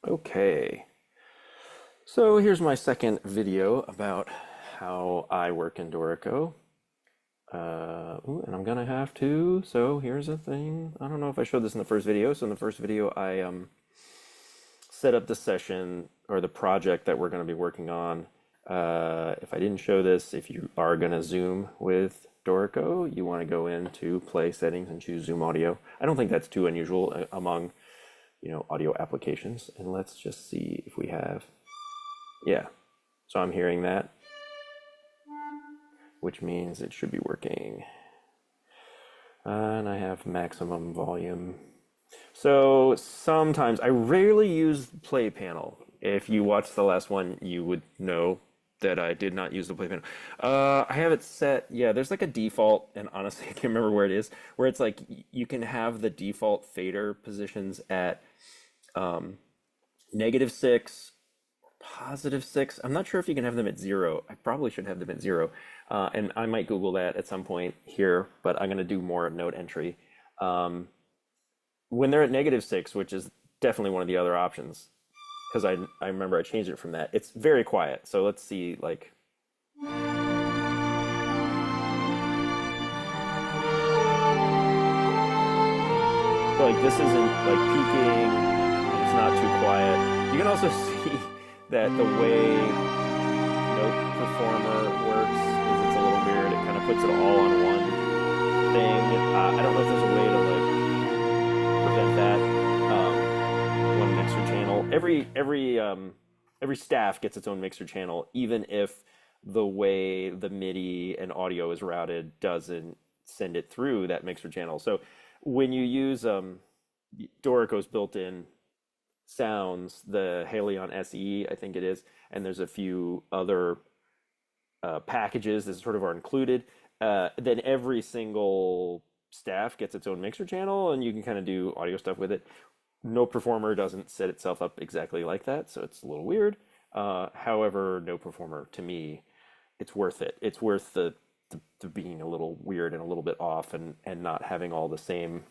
Okay, so here's my second video about how I work in Dorico. And I'm gonna have to, so here's the thing. I don't know if I showed this in the first video. So in the first video, I set up the session or the project that we're gonna be working on. If I didn't show this, if you are gonna Zoom with Dorico, you wanna go into Play Settings and choose Zoom Audio. I don't think that's too unusual among audio applications. And let's just see if we have, yeah. So I'm hearing that, which means it should be working. And I have maximum volume. So sometimes, I rarely use the play panel. If you watched the last one, you would know that I did not use the play panel. I have it set, yeah, there's like a default, and honestly, I can't remember where it is, where it's like you can have the default fader positions at -6, +6. I'm not sure if you can have them at 0. I probably should have them at 0. And I might Google that at some point here, but I'm going to do more note entry. When they're at -6, which is definitely one of the other options, because I remember I changed it from that, it's very quiet. So let's see, like this isn't like peaking, it's not too quiet. You can also see that the way Note Performer works is it's a little weird. It kind of puts it all on one thing. I don't know if there's a way to like prevent that. One mixer channel. Every staff gets its own mixer channel, even if the way the MIDI and audio is routed doesn't send it through that mixer channel. So when you use Dorico's built-in sounds, the Halion SE, I think it is, and there's a few other packages that sort of are included, then every single staff gets its own mixer channel, and you can kind of do audio stuff with it. No Performer doesn't set itself up exactly like that, so it's a little weird. However, No Performer, to me, it's worth it. It's worth the being a little weird and a little bit off, and not having all the same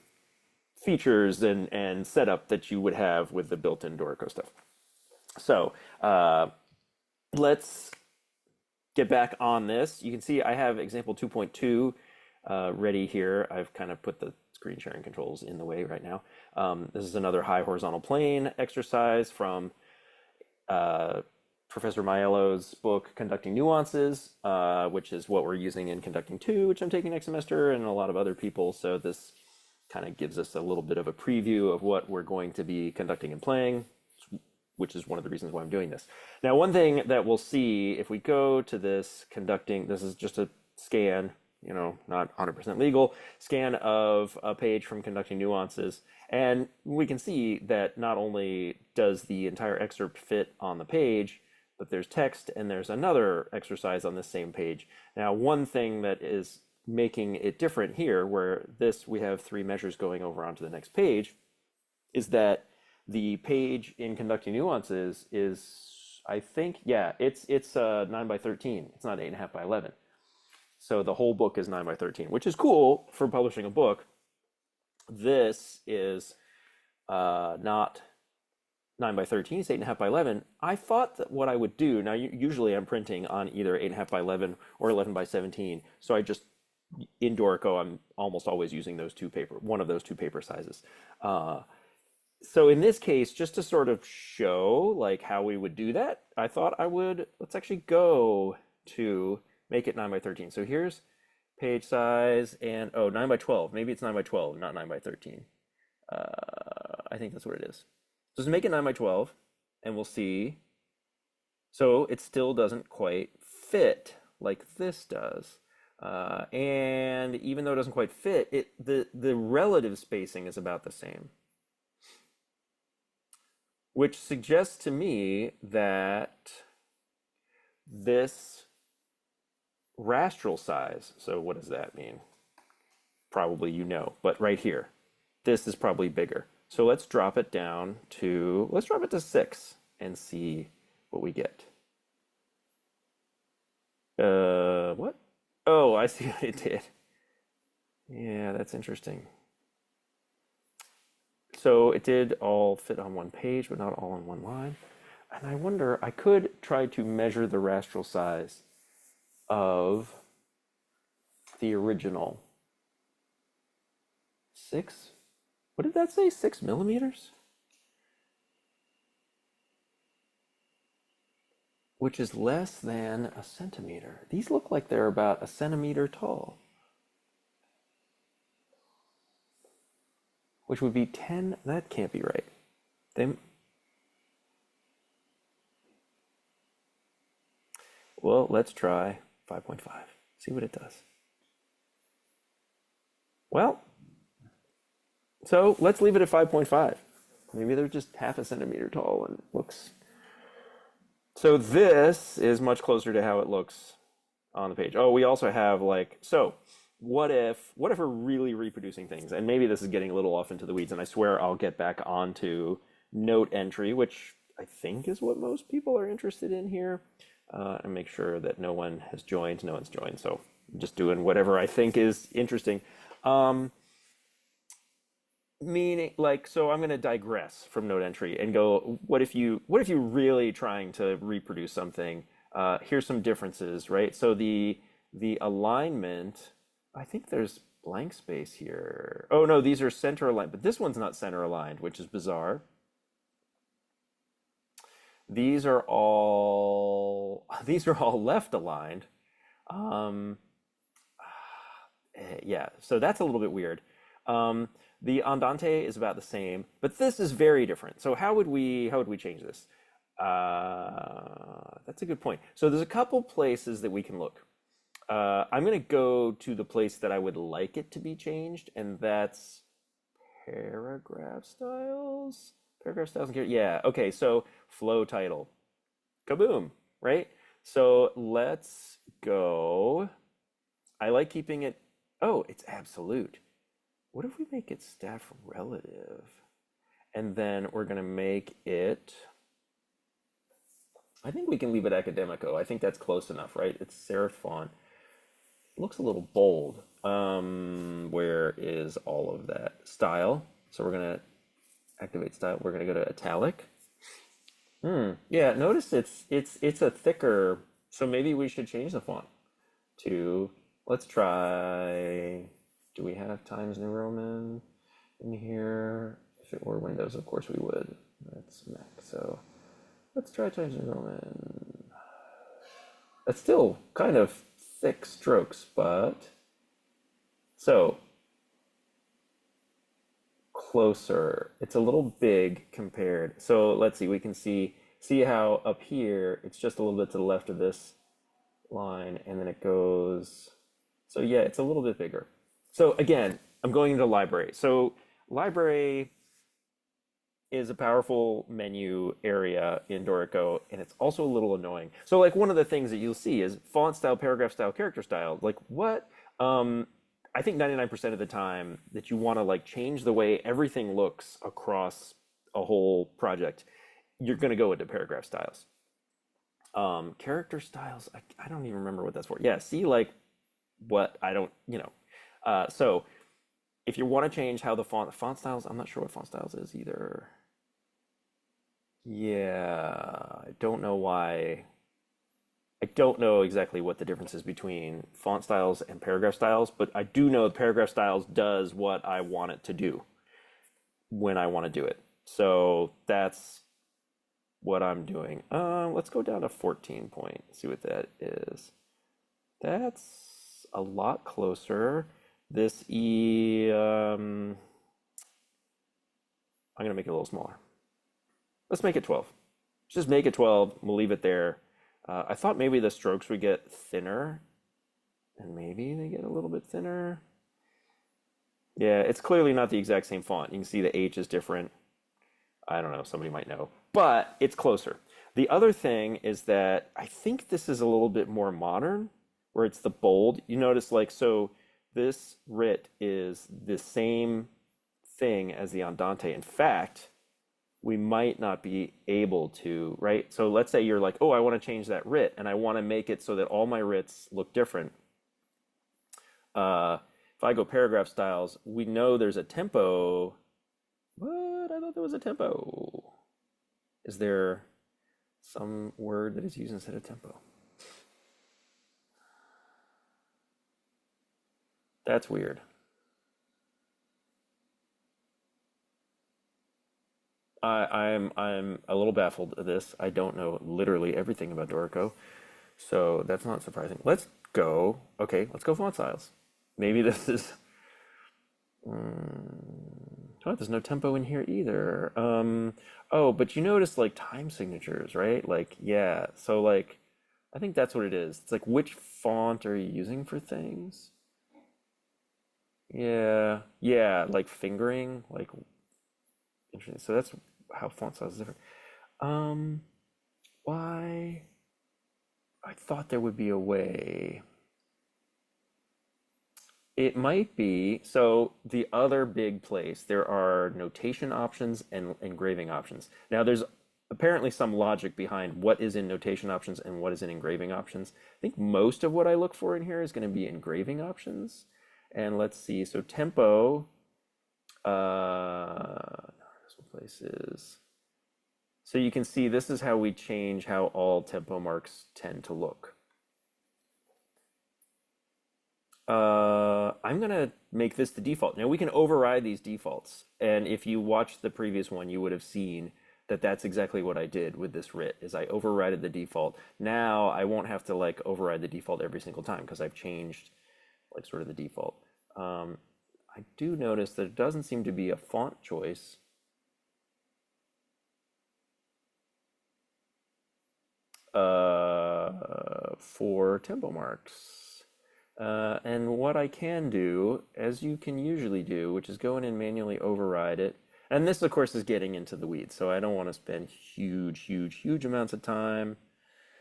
features and setup that you would have with the built-in Dorico stuff. So let's get back on this. You can see I have example 2.2 ready here. I've kind of put the screen sharing controls in the way right now. This is another high horizontal plane exercise from Professor Maiello's book, Conducting Nuances, which is what we're using in Conducting 2, which I'm taking next semester, and a lot of other people. So this kind of gives us a little bit of a preview of what we're going to be conducting and playing, which is one of the reasons why I'm doing this. Now, one thing that we'll see if we go to this conducting, this is just a scan, not 100% legal, scan of a page from Conducting Nuances. And we can see that not only does the entire excerpt fit on the page, but there's text and there's another exercise on the same page. Now, one thing that is making it different here, where we have 3 measures going over onto the next page, is that the page in Conducting Nuances is, I think, yeah, it's 9 by 13. It's not 8.5 by 11. So the whole book is 9 by 13, which is cool for publishing a book. This is not 9 by 13, it's 8.5 by 11. I thought that what I would do, now usually I'm printing on either 8.5 by 11 or 11 by 17. So I just, in Dorico, I'm almost always using one of those two paper sizes. So in this case, just to sort of show like how we would do that, I thought let's actually go to make it 9 by 13. So here's page size and, 9 by 12. Maybe it's 9 by 12, not 9 by 13. I think that's what it is. So let's make it 9 by 12 and we'll see. So it still doesn't quite fit like this does. And even though it doesn't quite fit, the relative spacing is about the same, which suggests to me that this rastral size, so what does that mean? Probably but right here, this is probably bigger. So let's drop it to 6 and see what we get. What? Oh, I see what it did. Yeah, that's interesting. So it did all fit on one page, but not all on one line. And I wonder, I could try to measure the rastral size of the original. 6? What did that say? 6 millimeters? Which is less than a centimeter. These look like they're about a centimeter tall, which would be 10. That can't be right. They, well, let's try 5.5. See what it does. Well, so let's leave it at 5.5. Maybe they're just half a centimeter tall and looks. So this is much closer to how it looks on the page. Oh, we also have like, so what if we're really reproducing things? And maybe this is getting a little off into the weeds, and I swear I'll get back onto note entry, which I think is what most people are interested in here, and make sure that no one has joined. No one's joined, so I'm just doing whatever I think is interesting. Meaning, like, so I'm going to digress from note entry and go, what if you really trying to reproduce something? Here's some differences, right? So the alignment, I think there's blank space here. Oh no, these are center aligned, but this one's not center aligned, which is bizarre. These are all left aligned. Um, yeah, so that's a little bit weird. The andante is about the same, but this is very different. So how would we change this? That's a good point. So there's a couple places that we can look. I'm going to go to the place that I would like it to be changed, and that's paragraph styles. Paragraph styles. Yeah. Okay. So flow title. Kaboom. Right. So let's go. I like keeping it. Oh, it's absolute. What if we make it staff relative? And then we're going to make it, I think we can leave it academico. I think that's close enough, right? It's serif font. It looks a little bold. Where is all of that? Style. So we're going to activate style. We're going to go to italic. Yeah, notice it's a thicker, so maybe we should change the font to, let's try, do we have Times New Roman in here? If it were Windows, of course we would. That's Mac, so let's try Times New Roman. That's still kind of thick strokes, but so closer. It's a little big compared. So let's see, we can see how up here it's just a little bit to the left of this line, and then it goes. So yeah, it's a little bit bigger. So again, I'm going into library. So library is a powerful menu area in Dorico, and it's also a little annoying. So like one of the things that you'll see is font style, paragraph style, character style. Like what? I think 99% of the time that you want to like change the way everything looks across a whole project, you're going to go into paragraph styles. Character styles, I don't even remember what that's for. Yeah, see like what I don't, so if you want to change how the font styles, I'm not sure what font styles is either. Yeah, I don't know why. I don't know exactly what the difference is between font styles and paragraph styles, but I do know paragraph styles does what I want it to do when I want to do it. So that's what I'm doing. Let's go down to 14 point, see what that is. That's a lot closer. This I'm gonna make it a little smaller. Let's make it 12. Just make it 12. We'll leave it there. I thought maybe the strokes would get thinner, and maybe they get a little bit thinner. Yeah, it's clearly not the exact same font. You can see the H is different. I don't know, somebody might know, but it's closer. The other thing is that I think this is a little bit more modern, where it's the bold. You notice like, so this writ is the same thing as the andante. In fact, we might not be able to, right? So let's say you're like, oh, I want to change that writ and I want to make it so that all my writs look different. If I go paragraph styles, we know there's a tempo. What? is a tempo? Is there some word that is used instead of tempo? That's weird. I'm a little baffled at this. I don't know literally everything about Dorico, so that's not surprising. Let's go. Okay, let's go font styles. Maybe this is. Oh, there's no tempo in here either. Oh, but you notice like time signatures, right? Like, yeah. So like, I think that's what it is. It's like which font are you using for things? Yeah, yeah, like fingering, like interesting. So that's how font size is different. Um, why? I thought there would be a way. It might be. So the other big place, there are notation options and engraving options. Now there's apparently some logic behind what is in notation options and what is in engraving options. I think most of what I look for in here is going to be engraving options. And let's see. So tempo, places. So you can see this is how we change how all tempo marks tend to look. I'm gonna make this the default. Now we can override these defaults. And if you watched the previous one, you would have seen that that's exactly what I did with this writ is I overrided the default. Now I won't have to like override the default every single time because I've changed like sort of the default. I do notice that it doesn't seem to be a font choice. For tempo marks. And what I can do, as you can usually do, which is go in and manually override it. And this, of course, is getting into the weeds, so I don't want to spend huge amounts of time.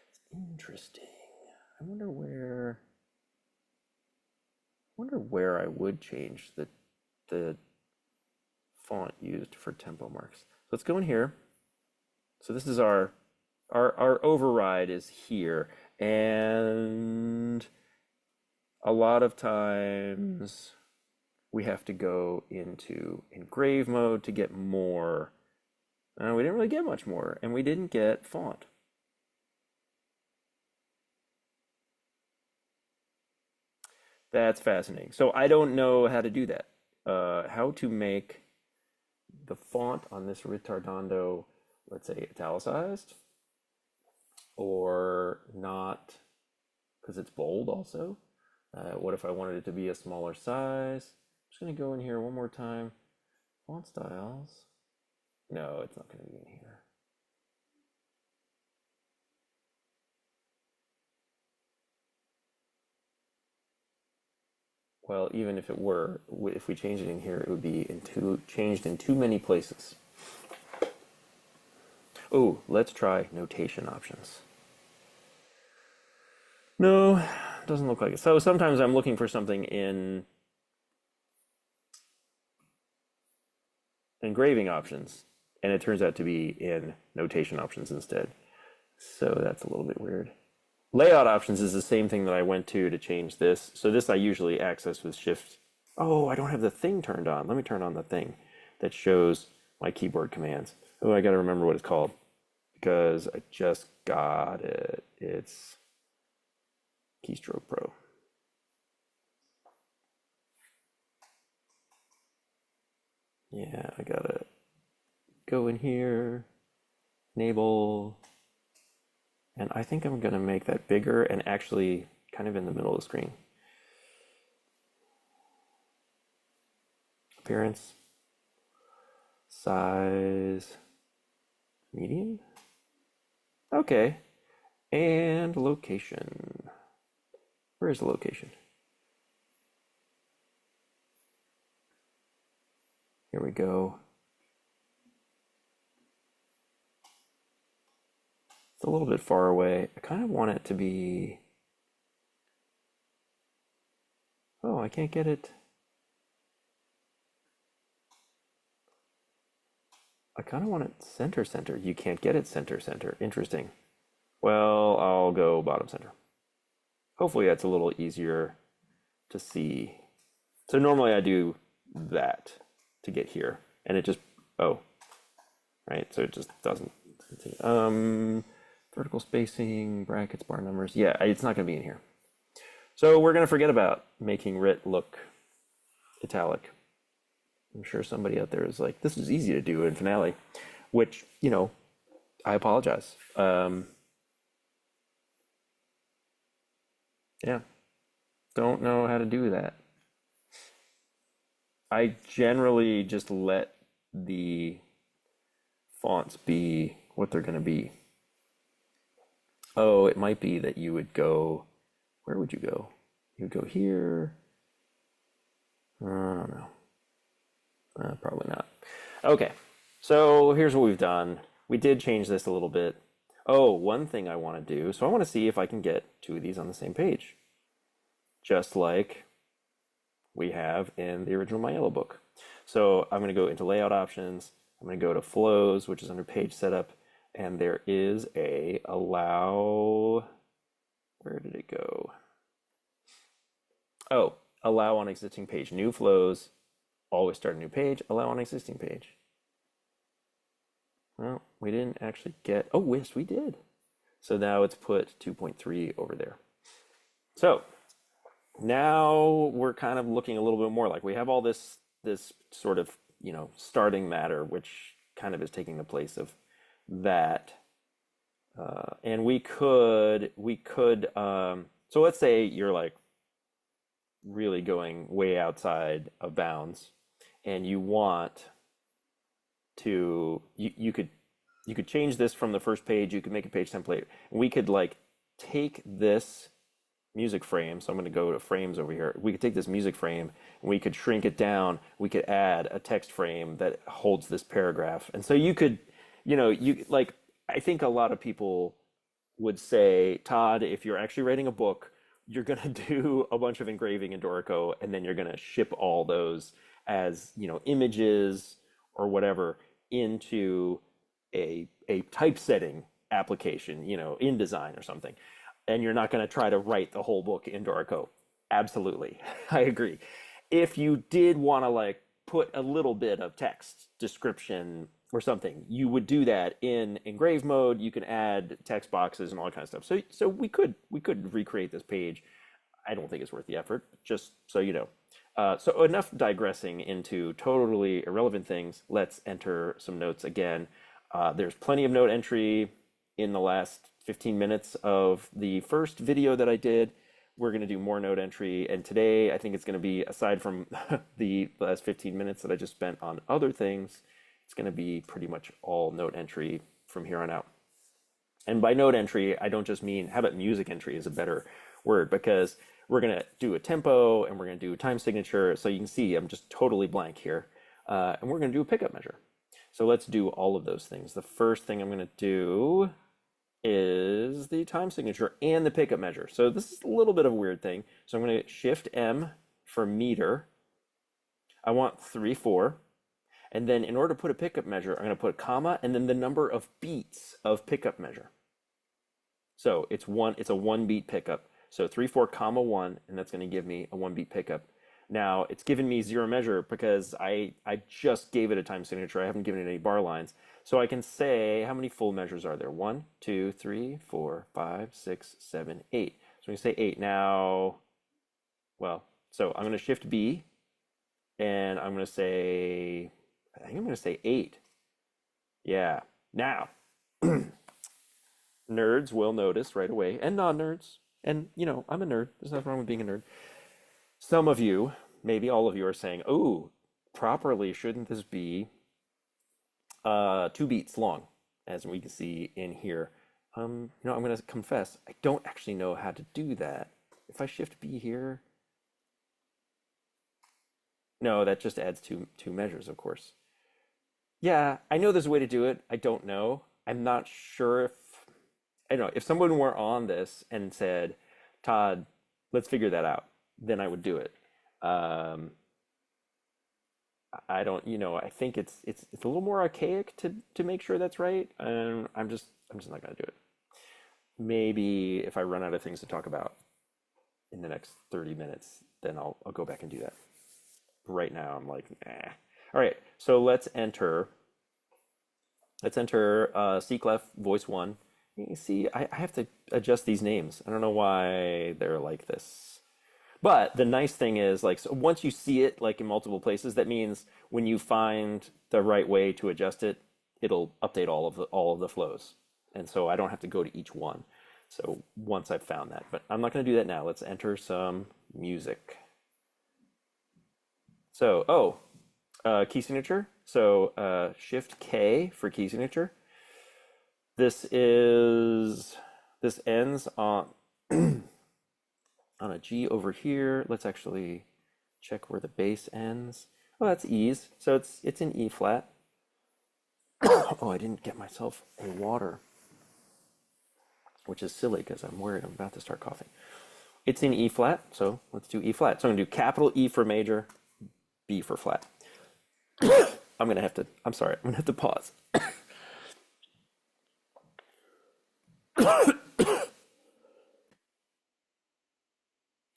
It's interesting. I wonder where I would change the font used for tempo marks. So let's go in here. So this is our override is here, and a lot of times we have to go into engrave mode to get more. We didn't really get much more, and we didn't get font. That's fascinating. So I don't know how to do that. How to make the font on this ritardando, let's say italicized, or not, because it's bold also. What if I wanted it to be a smaller size? I'm just going to go in here one more time. Font styles. No, it's not going to be in here. Well, even if it were, if we change it in here, it would be changed in too many places. Oh, let's try notation options. No, doesn't look like it. So sometimes I'm looking for something in engraving options, and it turns out to be in notation options instead. So that's a little bit weird. Layout options is the same thing that I went to change this. So this I usually access with Shift. Oh, I don't have the thing turned on. Let me turn on the thing that shows my keyboard commands. Oh, I got to remember what it's called because I just got it. It's Keystroke Pro. Yeah, I gotta go in here, enable, and I think I'm gonna make that bigger and actually kind of in the middle of the screen. Appearance, size, medium. Okay, and location. Where is the location? Here we go. It's a little bit far away. I kind of want it to be. Oh, I can't get it. I kind of want it center. You can't get it center. Interesting. Well, I'll go bottom center. Hopefully that's a little easier to see. So normally I do that to get here, and it just, oh, right? So it just doesn't. Vertical spacing, brackets, bar numbers. Yeah, it's not going to be in here. So we're going to forget about making writ look italic. I'm sure somebody out there is like, this is easy to do in Finale, which, you know, I apologize. Yeah, don't know how to do that. I generally just let the fonts be what they're going to be. Oh, it might be that you would go, where would you go? You would go here. I don't know. Probably not. Okay, so here's what we've done. We did change this a little bit. Oh, one thing I want to do, so I want to see if I can get two of these on the same page, just like we have in the original My Yellow Book. So I'm going to go into layout options. I'm going to go to flows, which is under page setup, and there is a allow. Where did it go? Oh, allow on existing page. New flows, always start a new page, allow on existing page. Well, we didn't actually get, oh, yes, we did. So now it's put 2.3 over there. So now we're kind of looking a little bit more like we have all this sort of, you know, starting matter, which kind of is taking the place of that. And we could, so let's say you're like really going way outside of bounds and you want to, you could change this from the first page, you could make a page template. We could like take this music frame, so I'm going to go to frames over here. We could take this music frame and we could shrink it down. We could add a text frame that holds this paragraph. And so you could, you know, you like, I think a lot of people would say, Todd, if you're actually writing a book, you're going to do a bunch of engraving in Dorico and then you're going to ship all those as, you know, images or whatever into a typesetting application, you know, InDesign or something. And you're not going to try to write the whole book in Dorico. Absolutely. I agree. If you did want to like put a little bit of text description or something, you would do that in engrave mode. You can add text boxes and all that kind of stuff. So we could recreate this page. I don't think it's worth the effort, just so you know. So enough digressing into totally irrelevant things. Let's enter some notes again. There's plenty of note entry in the last 15 minutes of the first video that I did. We're going to do more note entry. And today, I think it's going to be, aside from the last 15 minutes that I just spent on other things, it's going to be pretty much all note entry from here on out. And by note entry, I don't just mean, how about music entry is a better word, because we're going to do a tempo and we're going to do a time signature. So you can see I'm just totally blank here. And we're going to do a pickup measure. So let's do all of those things. The first thing I'm going to do is the time signature and the pickup measure. So this is a little bit of a weird thing. So I'm going to shift M for meter. I want 3/4. And then in order to put a pickup measure, I'm going to put a comma and then the number of beats of pickup measure. So it's a 1 beat pickup. So 3/4 comma 1, and that's going to give me a 1 beat pickup. Now it's given me zero measure because I just gave it a time signature. I haven't given it any bar lines. So I can say, how many full measures are there? 1, 2, 3, 4, 5, 6, 7, 8. So we say 8. Now, well, so I'm going to shift B and I'm going to say, I think I'm going to say 8. Yeah. Now, nerds will notice right away, and non-nerds. And, you know, I'm a nerd. There's nothing wrong with being a nerd. Some of you, maybe all of you, are saying, oh, properly, shouldn't this be 2 beats long, as we can see in here? I'm going to confess, I don't actually know how to do that. If I shift B here, no, that just adds two measures, of course. Yeah, I know there's a way to do it. I don't know. I'm not sure if, I don't know, if someone were on this and said, Todd, let's figure that out, then I would do it. I don't, I think it's a little more archaic to make sure that's right. And I'm just not going to do it. Maybe if I run out of things to talk about in the next 30 minutes, then I'll go back and do that. Right now, I'm like, nah. All right, so let's enter Let's enter C clef voice one. You see, I have to adjust these names. I don't know why they're like this. But the nice thing is, like, so once you see it like in multiple places, that means when you find the right way to adjust it, it'll update all of the flows, and so I don't have to go to each one. So once I've found that, but I'm not going to do that now. Let's enter some music. So, key signature. So Shift K for key signature. This ends on on a G over here. Let's actually check where the bass ends. Oh, that's E's. So it's an E flat. Oh, I didn't get myself a water, which is silly because I'm worried I'm about to start coughing. It's in E flat, so let's do E flat. So I'm gonna do capital E for major, B for flat. I'm sorry, I'm gonna have to pause.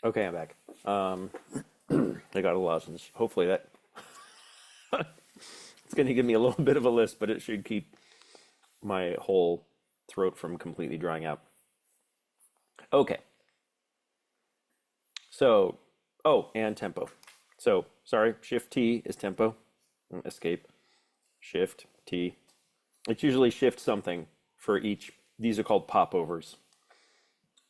Okay, I'm back. I got a lozenge. Hopefully that it's gonna give me a little bit of a lisp, but it should keep my whole throat from completely drying out. Okay. So, and tempo. So, sorry, Shift T is tempo. Escape. Shift T. It's usually Shift something for each. These are called popovers.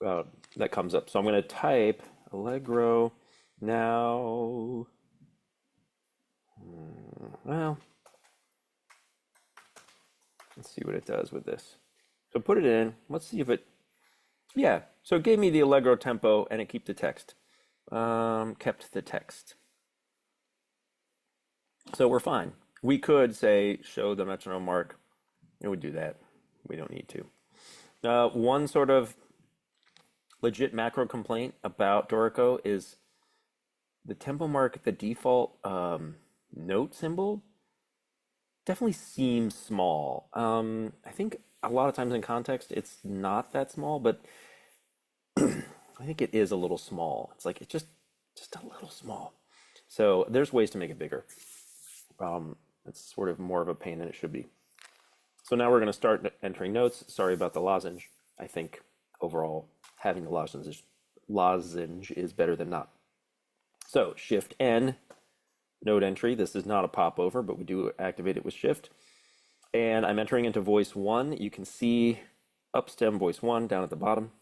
That comes up. So I'm going to type Allegro now. Well, let's see what it does with this. So put it in. Let's see if it. Yeah. So it gave me the Allegro tempo and it kept the text. Kept the text. So we're fine. We could say show the metronome mark. It would do that. We don't need to. One sort of legit macro complaint about Dorico is the tempo mark, the default note symbol, definitely seems small. I think a lot of times in context it's not that small, but I think it is a little small. It's like it's just a little small. So there's ways to make it bigger. It's sort of more of a pain than it should be. So now we're going to start entering notes. Sorry about the lozenge. I think overall having the lozenge is better than not. So Shift N, note entry. This is not a popover, but we do activate it with Shift. And I'm entering into voice one. You can see up stem voice one down at the bottom.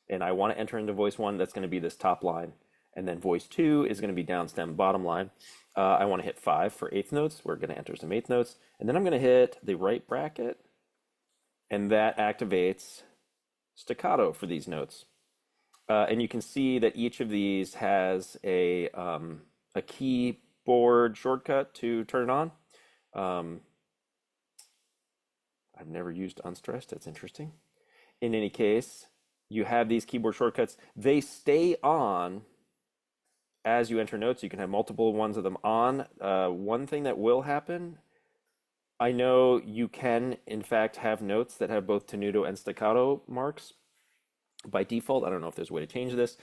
And I want to enter into voice one. That's going to be this top line. And then voice two is going to be down stem bottom line. I want to hit 5 for eighth notes. We're going to enter some eighth notes. And then I'm going to hit the right bracket. And that activates staccato for these notes. And you can see that each of these has a keyboard shortcut to turn it on. I've never used unstressed. That's interesting. In any case, you have these keyboard shortcuts. They stay on as you enter notes. You can have multiple ones of them on. One thing that will happen, I know you can, in fact, have notes that have both tenuto and staccato marks. By default, I don't know if there's a way to change this.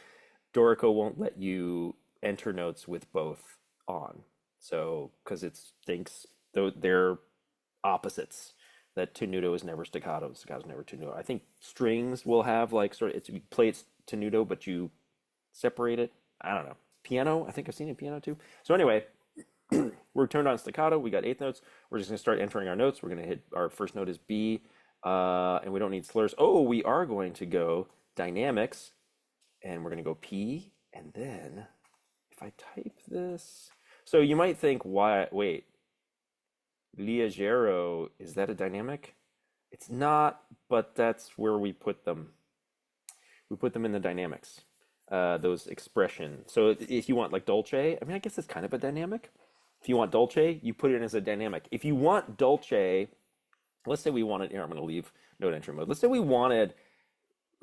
Dorico won't let you enter notes with both on. So, because it thinks they're opposites. That tenuto is never staccato, staccato is never tenuto. I think strings will have like sort of, you play it tenuto, but you separate it. I don't know. Piano, I think I've seen it in piano too. So anyway, we're turned on staccato. We got eighth notes. We're just going to start entering our notes. We're going to hit our first note is B, and we don't need slurs. Oh, we are going to go dynamics, and we're going to go P, and then if I type this, so you might think, why? Wait, Liegero, is that a dynamic? It's not, but that's where we put them. We put them in the dynamics. Those expressions. So if you want like dolce, I mean, I guess it's kind of a dynamic. If you want dolce, you put it in as a dynamic. If you want dolce, let's say we wanted, here I'm going to leave note entry mode. Let's say we wanted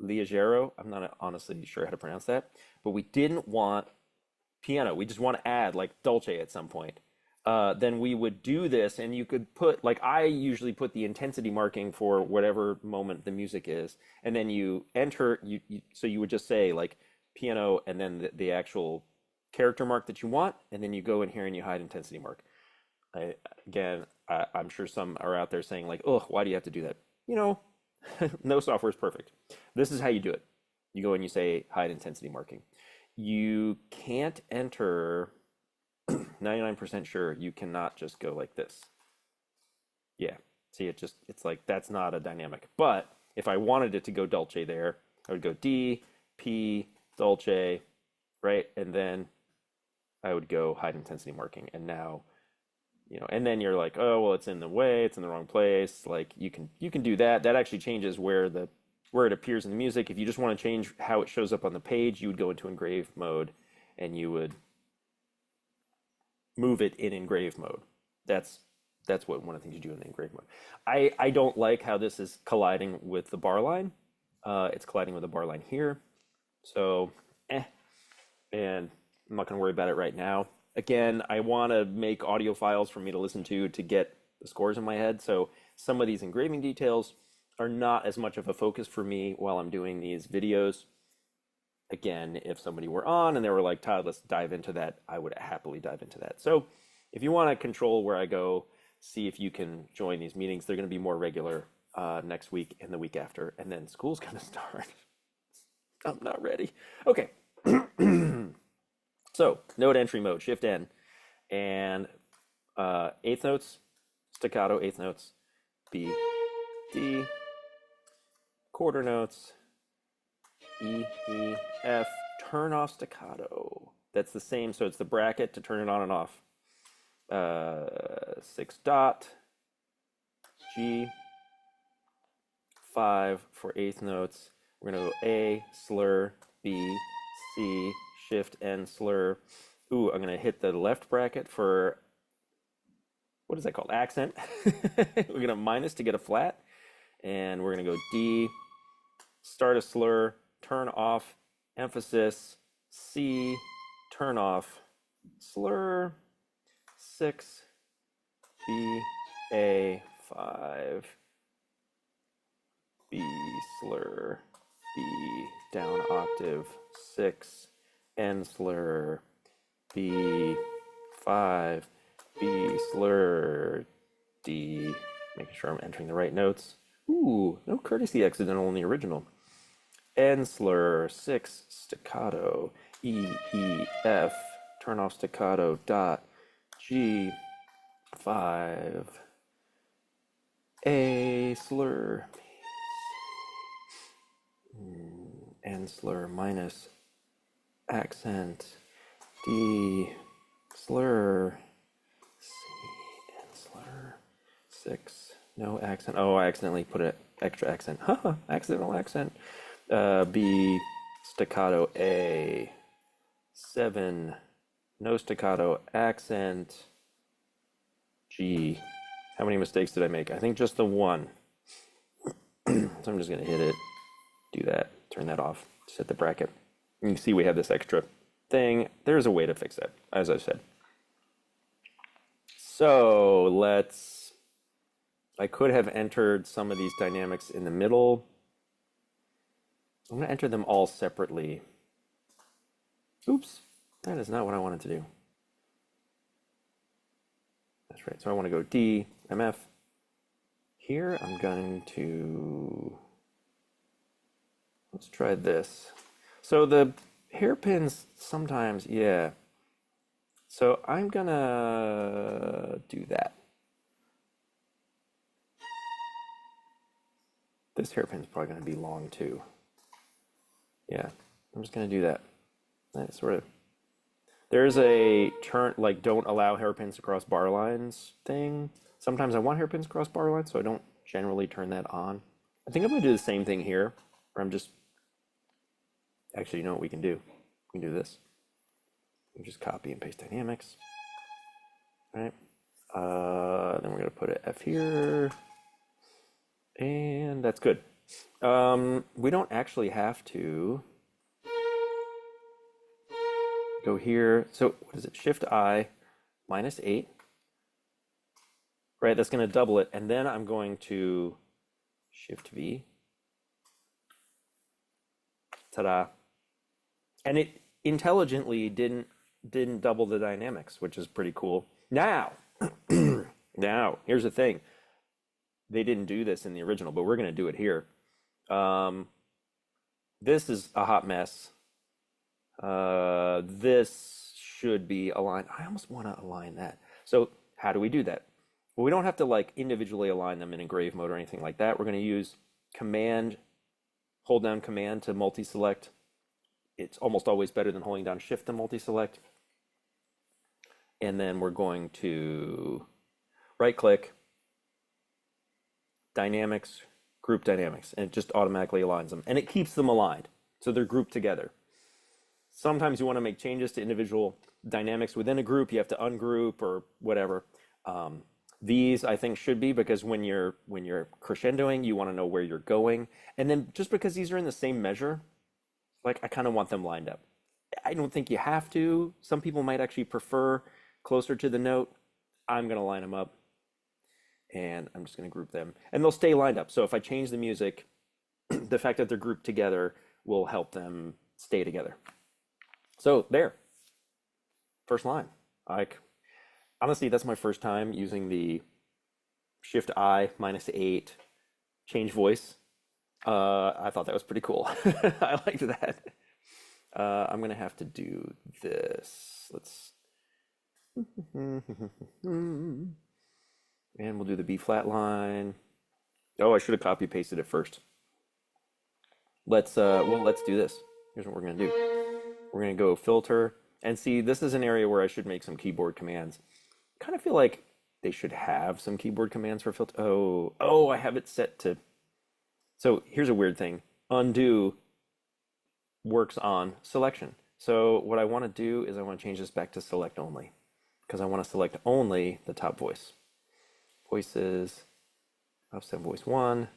Liegero. I'm not honestly sure how to pronounce that, but we didn't want piano. We just want to add like dolce at some point. Then we would do this, and you could put, like I usually put the intensity marking for whatever moment the music is, and then you enter, so you would just say like piano and then the actual character mark that you want, and then you go in here and you hide intensity mark. Again, I'm sure some are out there saying like, oh, why do you have to do that? You know, no software is perfect. This is how you do it. You go and you say hide intensity marking. You can't enter 99% sure you cannot just go like this. Yeah. See, it's like that's not a dynamic. But if I wanted it to go Dolce there, I would go D, P, Dolce, right? And then I would go hide intensity marking. And now, and then you're like, oh, well, it's in the way, it's in the wrong place. Like you can do that. That actually changes where it appears in the music. If you just want to change how it shows up on the page, you would go into engrave mode and you would move it in engrave mode. That's what one of the things you do in the engrave mode. I don't like how this is colliding with the bar line. It's colliding with the bar line here. So, and I'm not going to worry about it right now. Again, I want to make audio files for me to listen to get the scores in my head. So some of these engraving details are not as much of a focus for me while I'm doing these videos. Again, if somebody were on and they were like, Todd, let's dive into that, I would happily dive into that. So if you want to control where I go, see if you can join these meetings. They're going to be more regular next week and the week after, and then school's going to start. I'm not ready. Okay. So note entry mode, shift N, and eighth notes, staccato eighth notes, B, D, quarter notes, E, E, F, turn off staccato. That's the same, so it's the bracket to turn it on and off. 6 dot, G, 5 for eighth notes. We're gonna go A, slur, B, C, shift N, slur. Ooh, I'm gonna hit the left bracket for, what is that called? Accent. We're gonna minus to get a flat. And we're gonna go D, start a slur, turn off, emphasis, C, turn off, slur, 6, B, A, 5, B, slur, B, down octave, 6, N, slur, B, 5, B, slur, D, making sure I'm entering the right notes. Ooh, no courtesy accidental in the original. N, slur, 6, staccato, E, E, F, turn off staccato, dot, G, 5, A, slur, N, slur, minus, accent, D, slur, C, N, slur, 6, no accent. Oh, I accidentally put an extra accent. Haha, accidental accent. B, staccato, A, 7, no staccato, accent, G. How many mistakes did I make? I think just the one. So I'm just going to hit it, do that, turn that off, set the bracket. You can see we have this extra thing. There's a way to fix that, as I said. So I could have entered some of these dynamics in the middle. I'm going to enter them all separately. Oops, that is not what I wanted to do. That's right, so I want to go D, MF. Here I'm going to, let's try this. So the hairpins sometimes, yeah. So I'm gonna do that. This hairpin's probably gonna be long too. Yeah, I'm just gonna do that. That sort of. There's a turn, like don't allow hairpins across bar lines thing. Sometimes I want hairpins across bar lines, so I don't generally turn that on. I think I'm gonna do the same thing here, where I'm just, actually, you know what we can do? We can do this. We just copy and paste dynamics, right? Then we're gonna put an F here, and that's good. We don't actually have to go here. So what is it? Shift I, -8, right? That's gonna double it, and then I'm going to Shift V. Ta-da! And it intelligently didn't double the dynamics, which is pretty cool. Now, Now, here's the thing. They didn't do this in the original, but we're going to do it here. Um, this is a hot mess. This should be aligned. I almost want to align that. So how do we do that? Well, we don't have to like individually align them in engrave mode or anything like that. We're going to use command, hold down command to multi-select. It's almost always better than holding down shift to multi-select. And then we're going to right click, dynamics, group dynamics, and it just automatically aligns them. And it keeps them aligned. So they're grouped together. Sometimes you want to make changes to individual dynamics within a group. You have to ungroup or whatever. These I think should be, because when you're crescendoing, you want to know where you're going. And then just because these are in the same measure, like I kind of want them lined up. I don't think you have to. Some people might actually prefer closer to the note. I'm going to line them up and I'm just going to group them and they'll stay lined up. So if I change the music, the fact that they're grouped together will help them stay together. So there, first line. Like, honestly, that's my first time using the Shift I -8 change voice. I thought that was pretty cool. I liked that. I'm gonna have to do this. Let's, and we'll do the B flat line. Oh, I should have copy pasted it first. Let's do this. Here's what we're gonna do. We're gonna go filter and see. This is an area where I should make some keyboard commands. Kind of feel like they should have some keyboard commands for filter. Oh, I have it set to. So here's a weird thing. Undo works on selection. So what I want to do is I want to change this back to select only, because I want to select only the top voice. Voices, offset voice 1,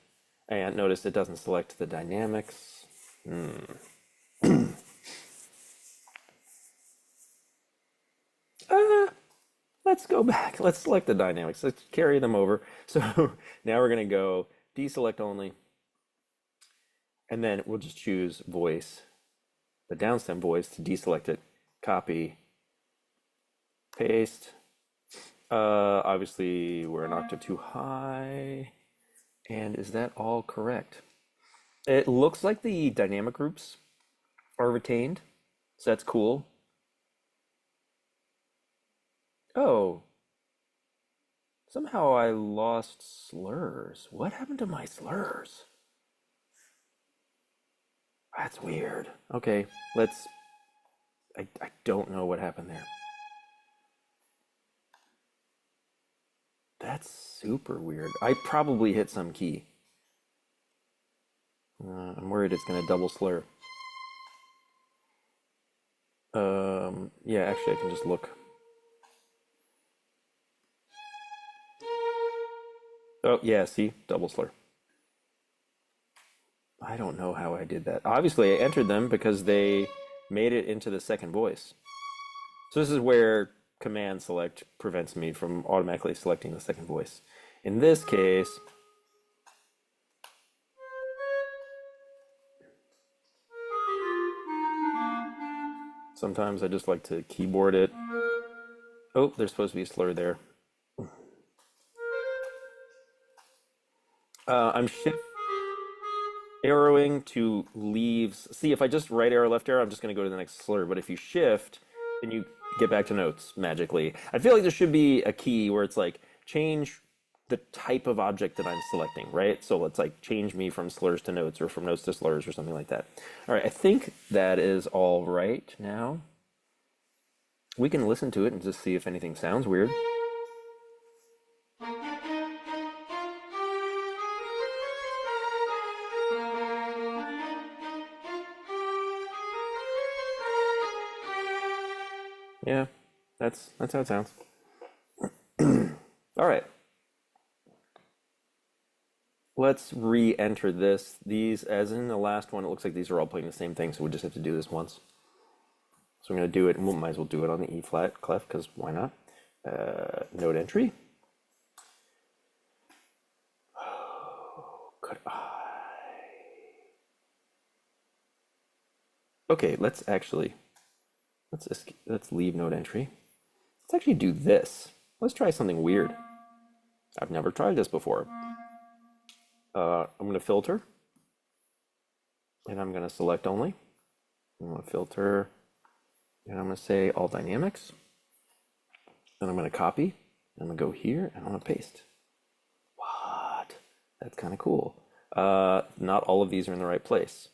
and notice it doesn't select the dynamics. Let's go back. Let's select the dynamics. Let's carry them over. So now we're going to go deselect only. And then we'll just choose voice, the downstem voice, to deselect it. Copy, paste. Obviously, we're an octave too high. And is that all correct? It looks like the dynamic groups are retained. So that's cool. Oh, somehow I lost slurs. What happened to my slurs? That's weird. Okay, let's... I don't know what happened there. That's super weird. I probably hit some key. I'm worried it's going to double slur. Yeah, actually I can just look. Oh, yeah, see? Double slur. I don't know how I did that. Obviously, I entered them because they made it into the second voice. So this is where command select prevents me from automatically selecting the second voice. In this case, sometimes I just like to keyboard it. Oh, there's supposed to be a slur there. I'm shift arrowing to leaves. See, if I just right arrow, left arrow, I'm just going to go to the next slur. But if you shift, then you get back to notes magically. I feel like there should be a key where it's like change the type of object that I'm selecting, right? So let's like change me from slurs to notes or from notes to slurs or something like that. All right, I think that is all right now. We can listen to it and just see if anything sounds weird. Yeah, that's how it sounds. All right. Let's re-enter this. These, as in the last one, it looks like these are all playing the same thing, so we just have to do this once. So I'm going to do it, and we might as well do it on the E flat clef, because why not? Note entry. Oh, could I? Okay, let's leave note entry. Let's actually do this. Let's try something weird. I've never tried this before. I'm going to filter, and I'm going to select only. I'm going to filter, and I'm going to say all dynamics. Then I'm going to copy, and I'm going to go here, and I'm going to paste. What? That's kind of cool. Not all of these are in the right place.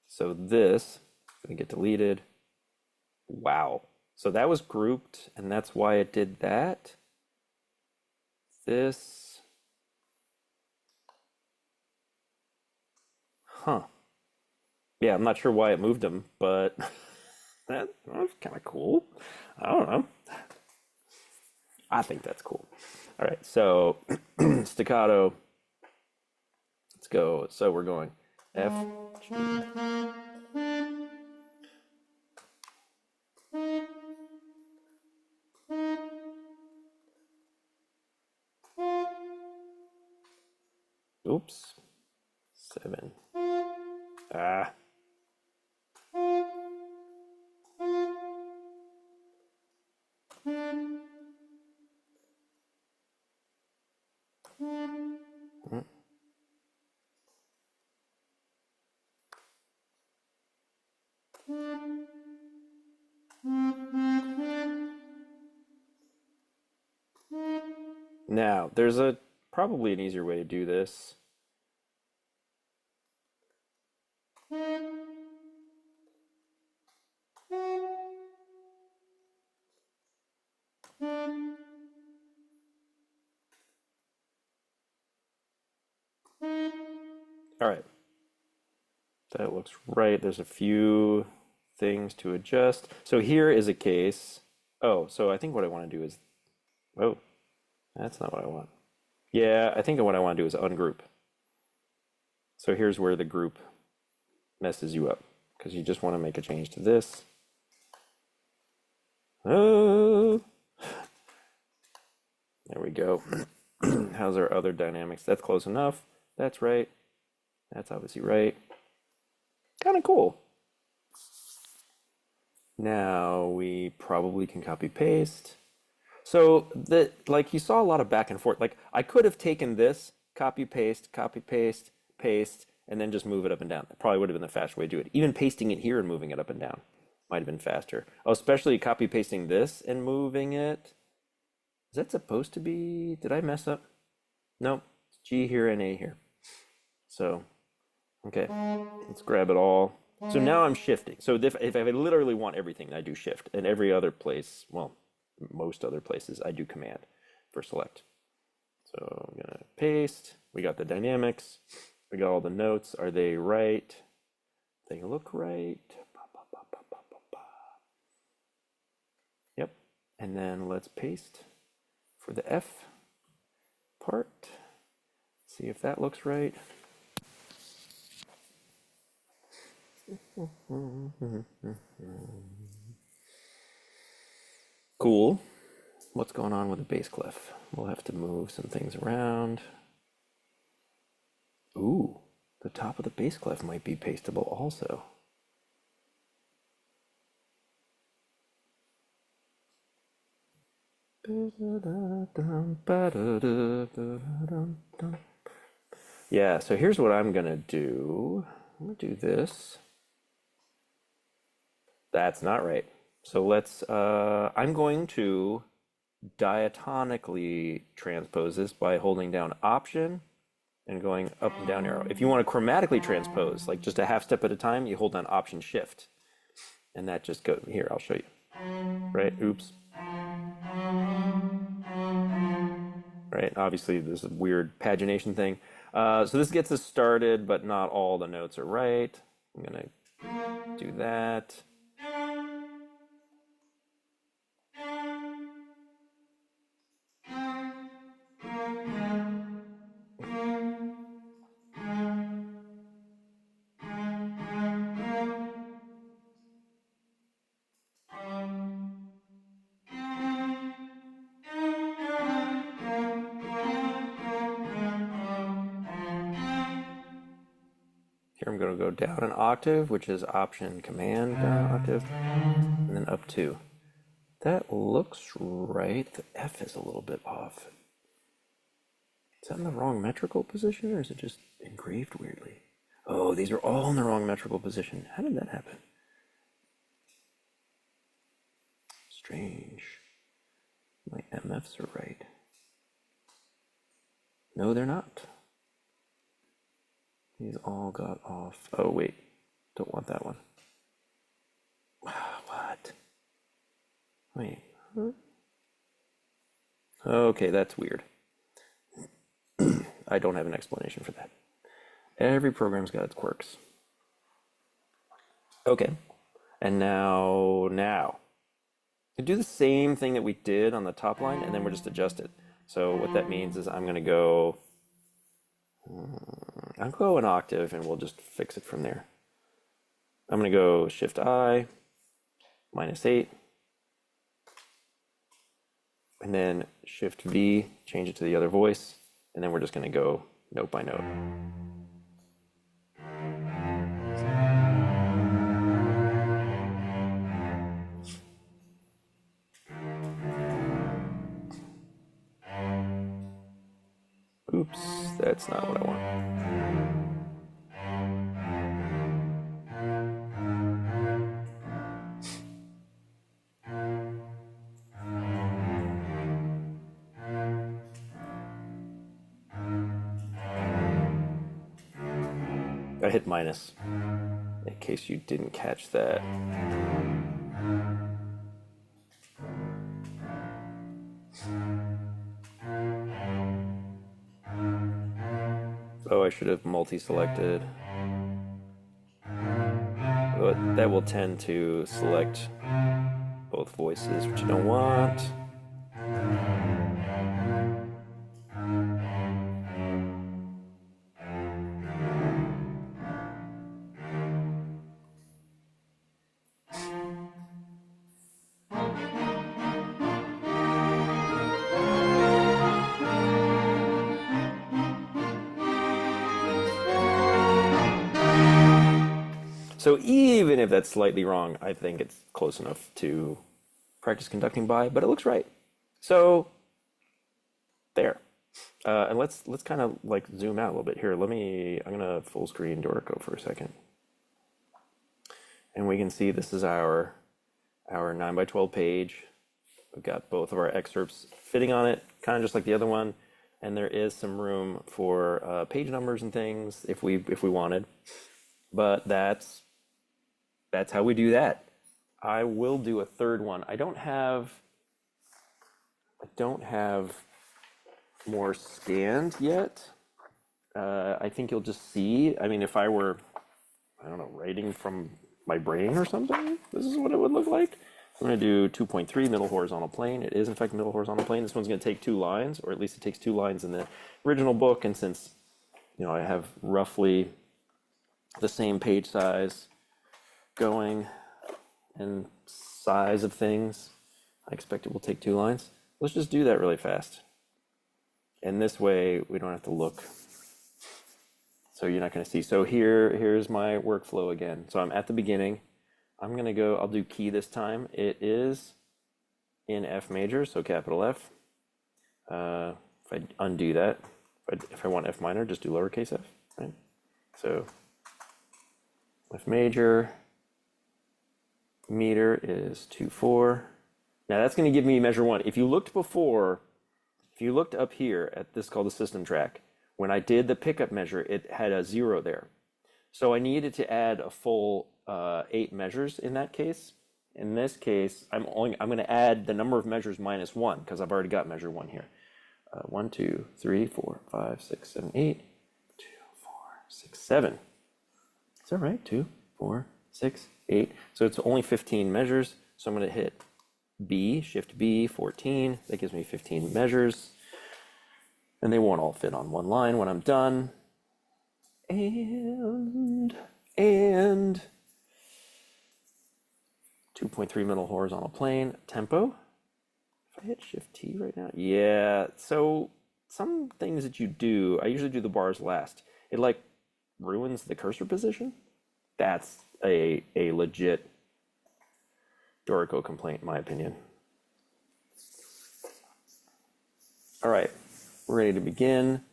So this is going to get deleted. Wow. So that was grouped, and that's why it did that. This. Huh. Yeah, I'm not sure why it moved them, but that was kind of cool. I don't know. I think that's cool. All right, so staccato. Let's go. So we're going F, G. Oops. 7. Ah. Now, there's probably an easier way to do this. All right. That looks right. There's a few things to adjust. So here is a case. Oh, so I think what I want to do is, oh, that's not what I want. Yeah, I think what I want to do is ungroup. So here's where the group messes you up because you just want to make a change to this. Oh, there we go. How's our other dynamics? That's close enough. That's right. That's obviously right. Kind of cool. Now we probably can copy paste. So like you saw a lot of back and forth. Like I could have taken this, copy paste, paste, and then just move it up and down. That probably would have been the faster way to do it. Even pasting it here and moving it up and down might have been faster. Oh, especially copy pasting this and moving it. Is that supposed to be? Did I mess up? Nope. It's G here and A here. So, okay, let's grab it all. So now I'm shifting. So if I literally want everything, I do shift. And every other place, well, most other places, I do command for select. So I'm gonna paste. We got the dynamics. We got all the notes. Are they right? They look right. Yep. And then let's paste for the F part. See if that looks right. Cool. What's going on with the bass clef? We'll have to move some things around. Ooh, the top of the bass clef might be pasteable also. Yeah, so here's what I'm gonna do. I'm gonna do this. That's not right. So let's, I'm going to diatonically transpose this by holding down Option and going up and down arrow. If you want to chromatically transpose, like just a half step at a time, you hold down Option Shift. And that just goes, here, I'll show you. Right, oops. Right, obviously there's a weird pagination thing. So this gets us started, but not all the notes are right. I'm gonna do that. Here I'm going to go down an octave, which is Option Command down an octave, and then up 2. That looks right. The F is a little bit off. Is that in the wrong metrical position, or is it just engraved weirdly? Oh, these are all in the wrong metrical position. How did that happen? Strange. My MFs are right. No, they're not. These all got off. Oh, wait. Don't want that one. What? Wait. Huh? Okay, that's weird. I don't have an explanation for that. Every program's got its quirks. Okay. And now. We do the same thing that we did on the top line, and then we're just adjust it. So what that means is I'm gonna go an octave, and we'll just fix it from there. I'm gonna go Shift I, -8, and then Shift V, change it to the other voice, and then we're just gonna go note by note. Oops, that's not what I want. I hit minus, in case you didn't catch that. Oh, I should have multi-selected. But that will tend to select both voices, which you don't want. So even if that's slightly wrong, I think it's close enough to practice conducting by, but it looks right. So there. And let's kind of like zoom out a little bit here. I'm gonna full screen Dorico for a second. And we can see this is our 9x12 page. We've got both of our excerpts fitting on it, kind of just like the other one. And there is some room for page numbers and things if we wanted. But that's how we do that. I will do a third one. I don't have more scanned yet. I think you'll just see. I mean, if I were, I don't know, writing from my brain or something, this is what it would look like. I'm going to do 2.3 middle horizontal plane. It is in fact middle horizontal plane. This one's going to take 2 lines, or at least it takes 2 lines in the original book. And since I have roughly the same page size going and size of things, I expect it will take 2 lines. Let's just do that really fast. And this way we don't have to look. So you're not going to see. So here's my workflow again. So I'm at the beginning. I'm going to go, I'll do key this time. It is in F major, so capital F. If I undo that, if I want F minor, just do lowercase f, right? So F major, meter is 2/4. Now that's going to give me measure 1. If you looked up here at this called the system track, when I did the pickup measure, it had a 0 there. So I needed to add a full 8 measures in that case. In this case, I'm going to add the number of measures minus 1 because I've already got measure 1 here. 1, 2, 3, 4, 5, 6, 7, 8. 2, 4, 6, 7. Is that right? 2, 4, 6, 8. So it's only 15 measures. So I'm going to hit B, Shift B, 14. That gives me 15 measures. And they won't all fit on one line when I'm done. And 2.3 middle horizontal plane, tempo. If I hit Shift T right now, yeah. So some things that you do, I usually do the bars last. It like ruins the cursor position. That's a legit Dorico complaint, in my opinion. All right, we're ready to begin.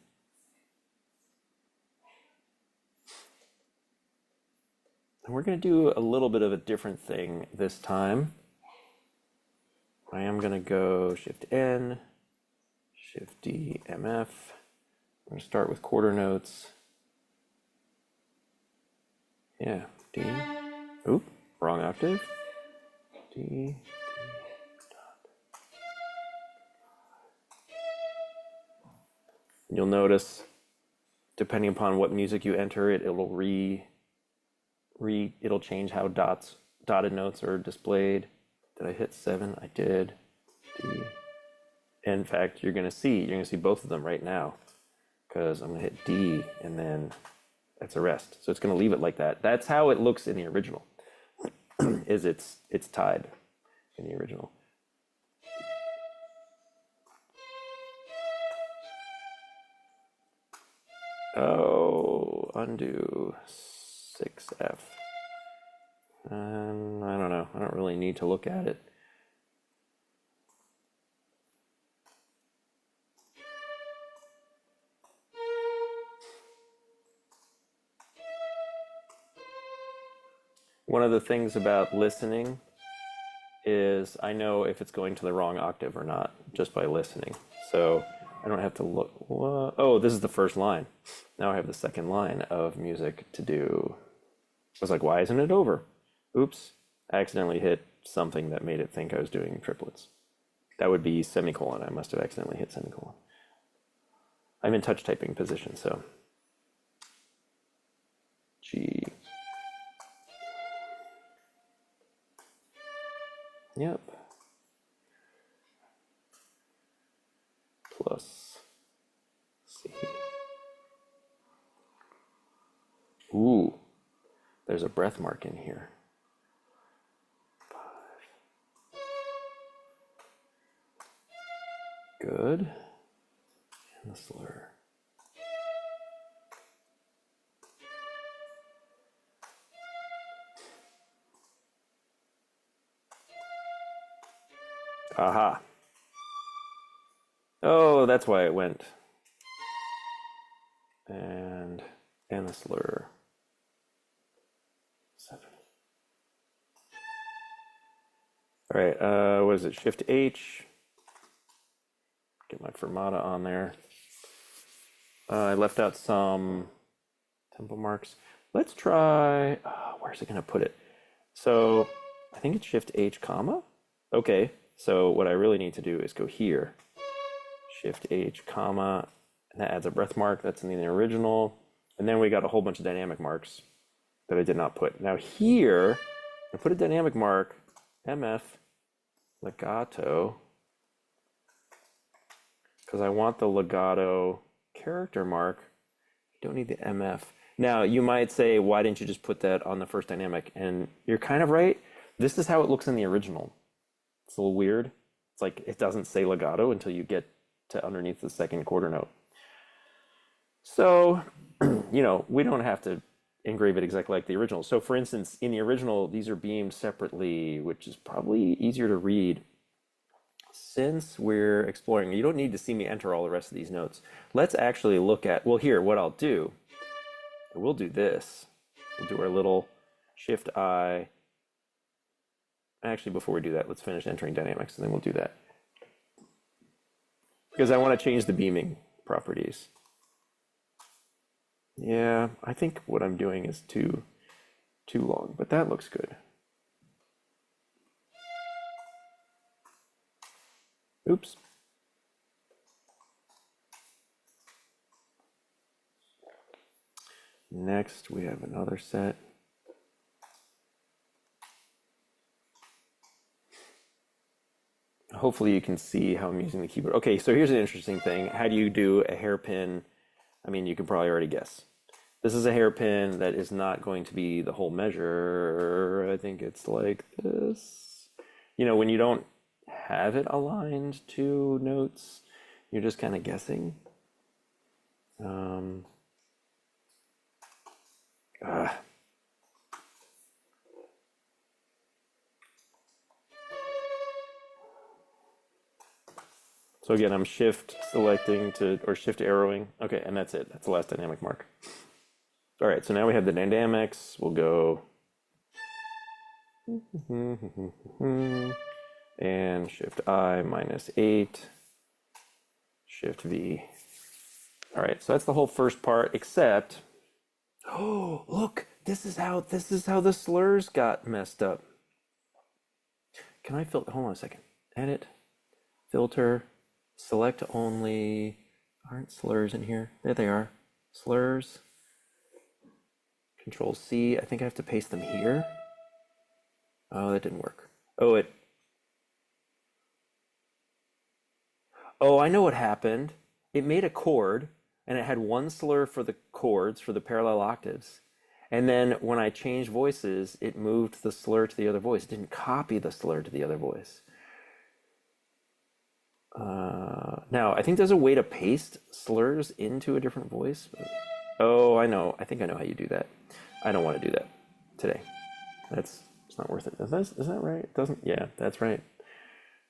And we're going to do a little bit of a different thing this time. I am going to go Shift N, Shift D, MF. I'm going to start with quarter notes. Yeah, D. Oop, wrong octave. D. You'll notice, depending upon what music you enter, it'll it'll change how dotted notes are displayed. Did I hit 7? I did. D. In fact, you're gonna see both of them right now, because I'm gonna hit D and then that's a rest. So it's gonna leave it like that. That's how it looks in the original. Is it's tied in the original. Oh, undo 6F. I don't know. I don't really need to look at it. One of the things about listening is I know if it's going to the wrong octave or not just by listening. So I don't have to look. Oh, this is the first line. Now I have the second line of music to do. I was like, why isn't it over? Oops, I accidentally hit something that made it think I was doing triplets. That would be semicolon. I must have accidentally hit semicolon. I'm in touch typing position, so G. Yep. Plus C. Ooh, there's a breath mark in here. 5. Good. And the slur. Aha. Oh, that's why it went. And the slur. 7. All right, what is it? Shift H. Get my fermata on there. I left out some tempo marks. Let's try, where's it gonna put it? So I think it's Shift H comma. Okay, so what I really need to do is go here. Shift H comma, and that adds a breath mark. That's in the original. And then we got a whole bunch of dynamic marks that I did not put. Now here, I put a dynamic mark, MF, legato, because I want the legato character mark. You don't need the MF. Now you might say, why didn't you just put that on the first dynamic? And you're kind of right. This is how it looks in the original. It's a little weird. It's like it doesn't say legato until you get to underneath the second quarter note. So, you know, we don't have to engrave it exactly like the original. So for instance, in the original, these are beamed separately, which is probably easier to read. Since we're exploring, you don't need to see me enter all the rest of these notes. Let's actually look at, well, here, what I'll do, we'll do this. We'll do our little Shift I. Actually, before we do that, let's finish entering dynamics, and then we'll do that. Because I want to change the beaming properties. Yeah, I think what I'm doing is too long, but that looks good. Oops. Next, we have another set. Hopefully you can see how I'm using the keyboard. Okay, so here's an interesting thing. How do you do a hairpin? I mean, you can probably already guess. This is a hairpin that is not going to be the whole measure. I think it's like this. You know, when you don't have it aligned to notes, you're just kind of guessing. So again, I'm shift selecting to, or shift arrowing. Okay, and that's it. That's the last dynamic mark. All right, so now we have the dynamics. We'll go And Shift I -8, Shift V. All right, so that's the whole first part, except, oh, look, this is how the slurs got messed up. Can I filter? Hold on a second. Edit, filter, select only. Aren't slurs in here? There they are. Slurs. Control C. I think I have to paste them here. Oh, that didn't work. Oh, I know what happened. It made a chord, and it had one slur for the chords, for the parallel octaves. And then when I changed voices, it moved the slur to the other voice. It didn't copy the slur to the other voice. Now, I think there's a way to paste slurs into a different voice. Oh, I know. I think I know how you do that. I don't want to do that today. It's not worth it. Is that right? It doesn't. Yeah, that's right.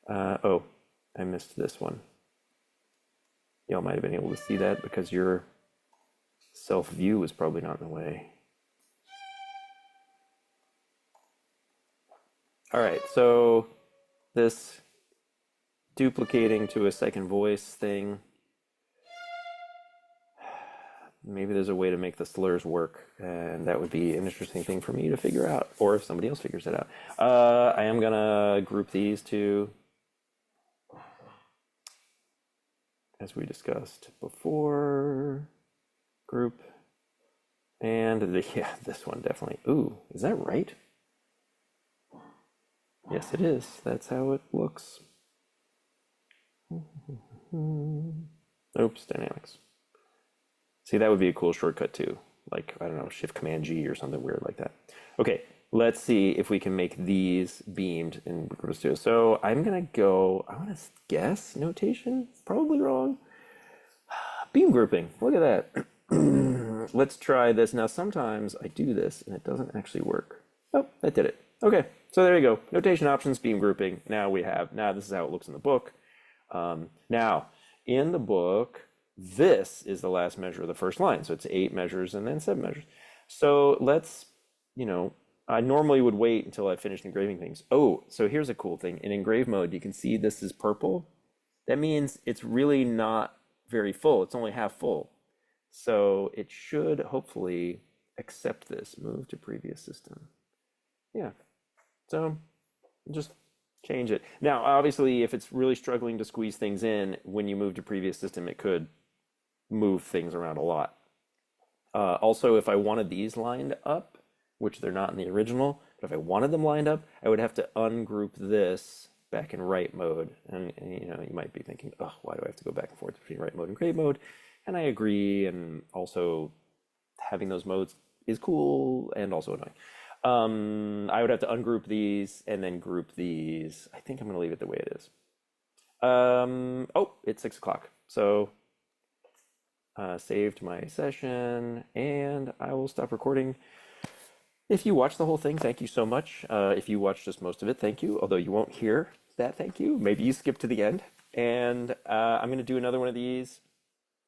Oh, I missed this one. Y'all might have been able to see that because your self view was probably not in the way. All right, so this duplicating to a second voice thing, maybe there's a way to make the slurs work, and that would be an interesting thing for me to figure out, or if somebody else figures it out. I am gonna group these two, as we discussed before. Group, and yeah, this one definitely. Ooh, is that right? Yes, it is. That's how it looks. Oops, dynamics. See, that would be a cool shortcut too. Like, I don't know, Shift Command G or something weird like that. Okay, let's see if we can make these beamed in groups too. So I'm gonna go, I wanna guess notation, probably wrong. Beam grouping, look at that. Let's try this. Now, sometimes I do this and it doesn't actually work. Oh, that did it. Okay, so there you go. Notation options, beam grouping. Now this is how it looks in the book. Now, in the book, this is the last measure of the first line. So it's 8 measures and then 7 measures. So let's, I normally would wait until I finished engraving things. Oh, so here's a cool thing. In engrave mode, you can see this is purple. That means it's really not very full. It's only half full. So it should hopefully accept this, move to previous system. Yeah, so just change it. Now, obviously, if it's really struggling to squeeze things in, when you move to previous system, it could move things around a lot. Also, if I wanted these lined up, which they're not in the original, but if I wanted them lined up, I would have to ungroup this back in write mode. And you might be thinking, oh, why do I have to go back and forth between write mode and grave mode? And I agree, and also having those modes is cool and also annoying. I would have to ungroup these and then group these. I think I'm going to leave it the way it is. Oh, it's 6 o'clock. So saved my session, and I will stop recording. If you watched the whole thing, thank you so much. If you watched just most of it, thank you. Although you won't hear that thank you. Maybe you skip to the end. And I'm going to do another one of these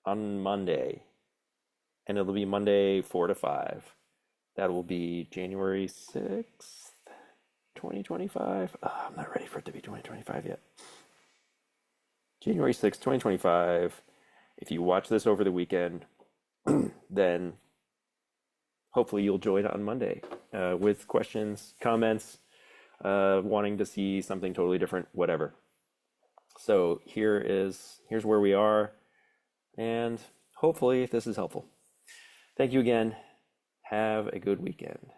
on Monday. And it'll be Monday 4 to 5. That will be January 6th, 2025. Oh, I'm not ready for it to be 2025 yet. January 6th, 2025. If you watch this over the weekend, then hopefully you'll join on Monday with questions, comments, wanting to see something totally different, whatever. So here's where we are, and hopefully this is helpful. Thank you again. Have a good weekend.